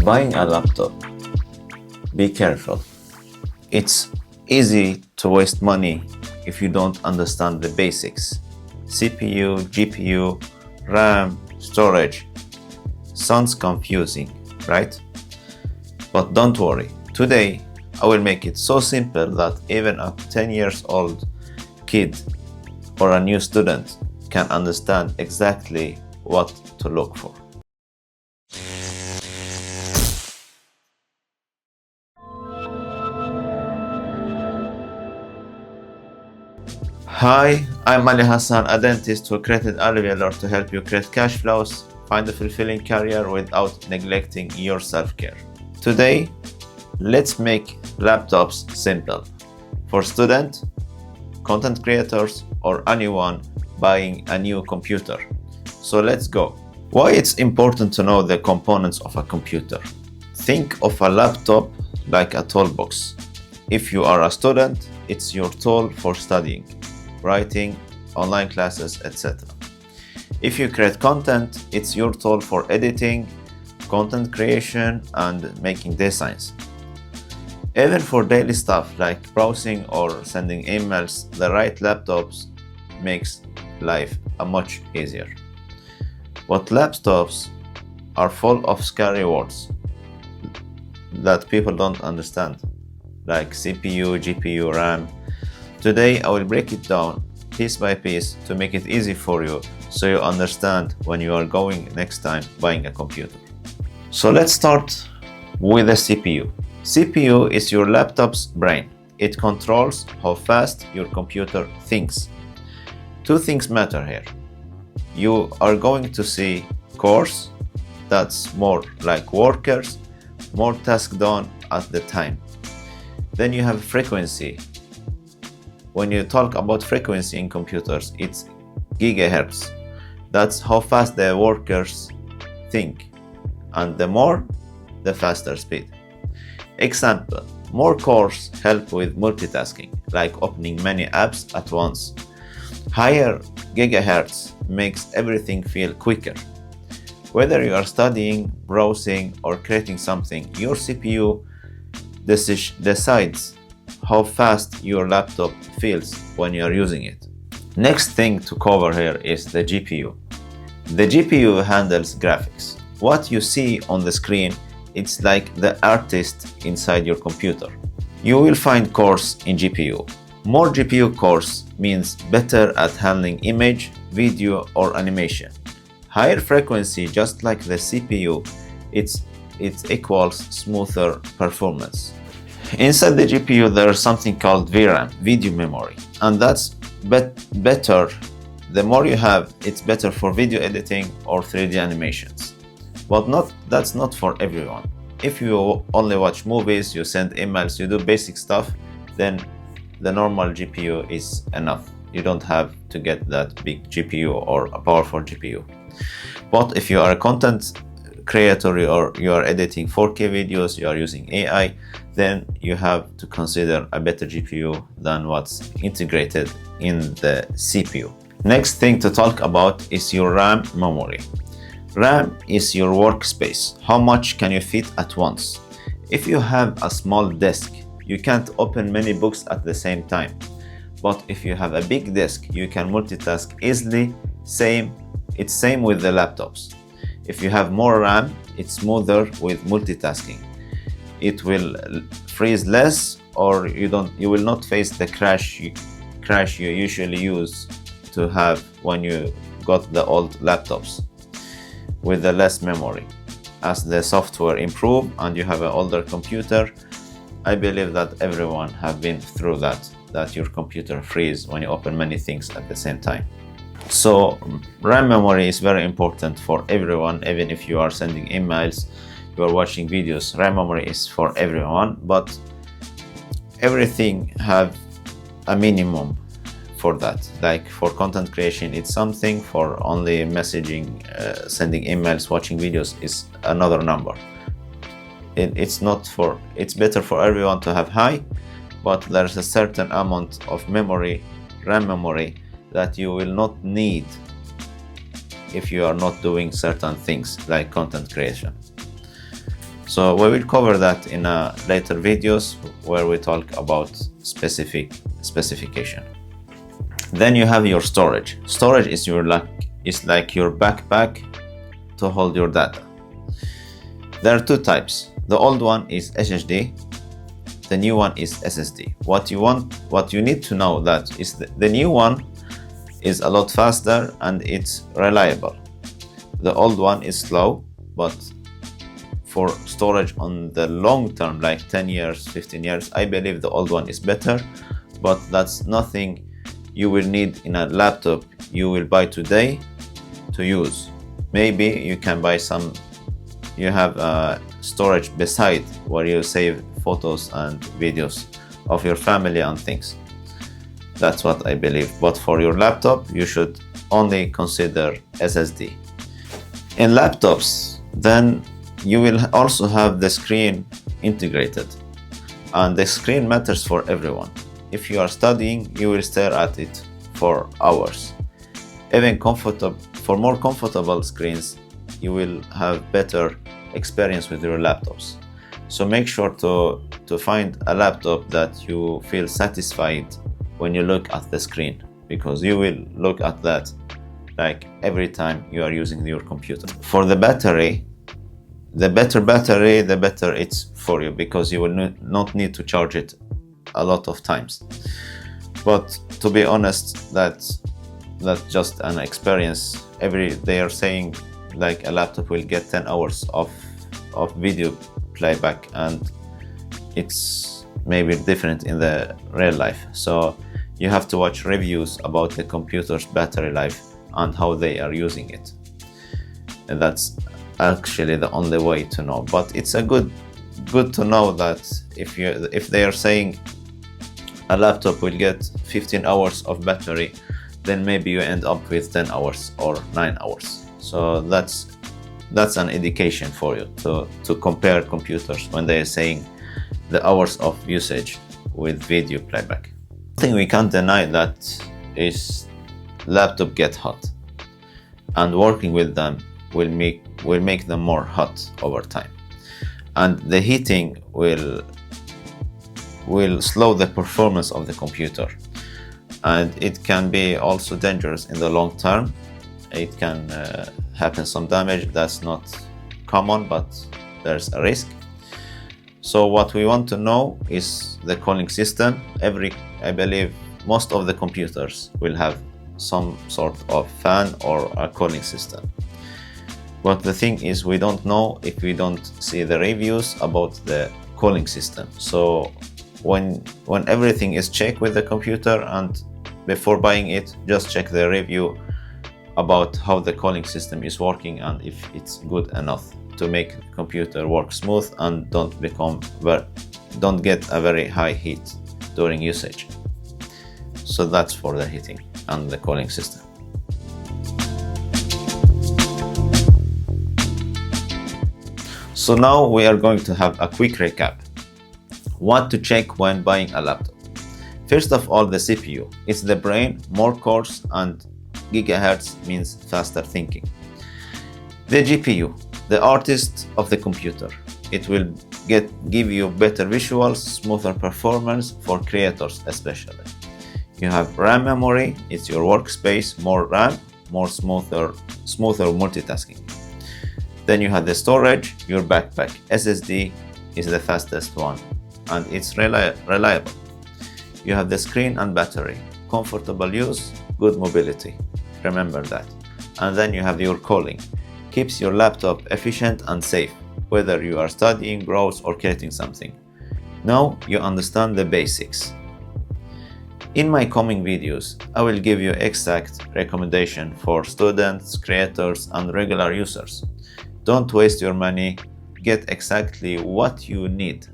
Buying a laptop, be careful. It's easy to waste money if you don't understand the basics. CPU, GPU, RAM, storage. Sounds confusing, right? But don't worry. Today, I will make it so simple that even a 10 years old kid or a new student can understand exactly what to look for. Hi, I'm Ali Hassan, a dentist who created Alivialor to help you create cash flows, find a fulfilling career without neglecting your self-care. Today, let's make laptops simple for students, content creators, or anyone buying a new computer. So let's go. Why it's important to know the components of a computer. Think of a laptop like a toolbox. If you are a student, it's your tool for studying, writing, online classes, etc. If you create content, it's your tool for editing, content creation, and making designs. Even for daily stuff like browsing or sending emails, the right laptops makes life much easier. But laptops are full of scary words that people don't understand, like CPU, GPU, RAM. Today I will break it down piece by piece to make it easy for you so you understand when you are going next time buying a computer. So let's start with the CPU. CPU is your laptop's brain. It controls how fast your computer thinks. Two things matter here. You are going to see cores, that's more like workers, more tasks done at the time. Then you have frequency. When you talk about frequency in computers, it's gigahertz. That's how fast the workers think. And the more, the faster speed. Example, more cores help with multitasking, like opening many apps at once. Higher gigahertz makes everything feel quicker. Whether you are studying, browsing, or creating something, your CPU decides how fast your laptop feels when you are using it. Next thing to cover here is the GPU. The GPU handles graphics. What you see on the screen, it's like the artist inside your computer. You will find cores in GPU. More GPU cores means better at handling image, video, or animation. Higher frequency, just like the CPU, it equals smoother performance. Inside the GPU, there is something called VRAM, video memory, and that's better. The more you have, it's better for video editing or 3D animations. But that's not for everyone. If you only watch movies, you send emails, you do basic stuff, then the normal GPU is enough. You don't have to get that big GPU or a powerful GPU. But if you are a content creator or you are editing 4K videos, you are using AI, then you have to consider a better GPU than what's integrated in the CPU. Next thing to talk about is your RAM memory. RAM is your workspace. How much can you fit at once? If you have a small desk, you can't open many books at the same time. But if you have a big desk, you can multitask easily. It's same with the laptops. If you have more RAM, it's smoother with multitasking. It will freeze less, or you will not face the crash you usually use to have when you got the old laptops with the less memory. As the software improve and you have an older computer, I believe that everyone have been through that your computer freeze when you open many things at the same time. So RAM memory is very important for everyone. Even if you are sending emails, you are watching videos, RAM memory is for everyone, but everything have a minimum for that. Like for content creation, it's something. For only messaging, sending emails, watching videos is another number. It's better for everyone to have high, but there's a certain amount of memory, RAM memory, that you will not need if you are not doing certain things like content creation. So we will cover that in later videos where we talk about specification. Then you have your storage. Storage is like your backpack to hold your data. There are two types. The old one is SSD. The new one is SSD. What you need to know that is the new one is a lot faster and it's reliable. The old one is slow, but for storage on the long term, like 10 years, 15 years, I believe the old one is better, but that's nothing you will need in a laptop you will buy today to use. Maybe you can buy you have storage beside where you save photos and videos of your family and things. That's what I believe. But for your laptop, you should only consider SSD. In laptops, then you will also have the screen integrated. And the screen matters for everyone. If you are studying, you will stare at it for hours. Even for more comfortable screens, you will have better experience with your laptops. So make sure to find a laptop that you feel satisfied when you look at the screen, because you will look at that like every time you are using your computer. For the battery, the better battery, the better it's for you, because you will not need to charge it a lot of times. But to be honest, that's just an experience. They are saying like a laptop will get 10 hours of video playback, and it's maybe different in the real life. So you have to watch reviews about the computer's battery life and how they are using it. And that's actually the only way to know. But it's a good to know that if they are saying a laptop will get 15 hours of battery, then maybe you end up with 10 hours or 9 hours. So that's an indication for you to compare computers when they are saying the hours of usage with video playback. One thing we can't deny that is laptop get hot, and working with them will make them more hot over time, and the heating will slow the performance of the computer, and it can be also dangerous in the long term. It can happen some damage. That's not common, but there's a risk. So what we want to know is the cooling system. I believe most of the computers will have some sort of fan or a cooling system. But the thing is, we don't know if we don't see the reviews about the cooling system. So when everything is checked with the computer, and before buying it, just check the review about how the cooling system is working and if it's good enough to make the computer work smooth and don't get a very high heat during usage. So that's for the heating and the cooling system. So now we are going to have a quick recap. What to check when buying a laptop. First of all, the CPU. It's the brain, more cores, and gigahertz means faster thinking. The GPU, the artist of the computer. It will give you better visuals, smoother performance for creators especially. You have RAM memory, it's your workspace, more RAM, more smoother multitasking. Then you have the storage, your backpack. SSD is the fastest one, and it's reliable. You have the screen and battery, comfortable use, good mobility. Remember that. And then you have your cooling. Keeps your laptop efficient and safe, whether you are studying, browse, or creating something. Now you understand the basics. In my coming videos, I will give you exact recommendation for students, creators, and regular users. Don't waste your money. Get exactly what you need.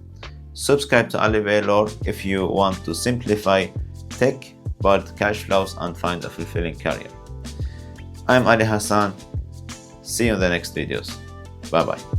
Subscribe to Ali Waylor if you want to simplify tech, build cash flows, and find a fulfilling career. I'm Ali Hassan. See you in the next videos. Bye bye.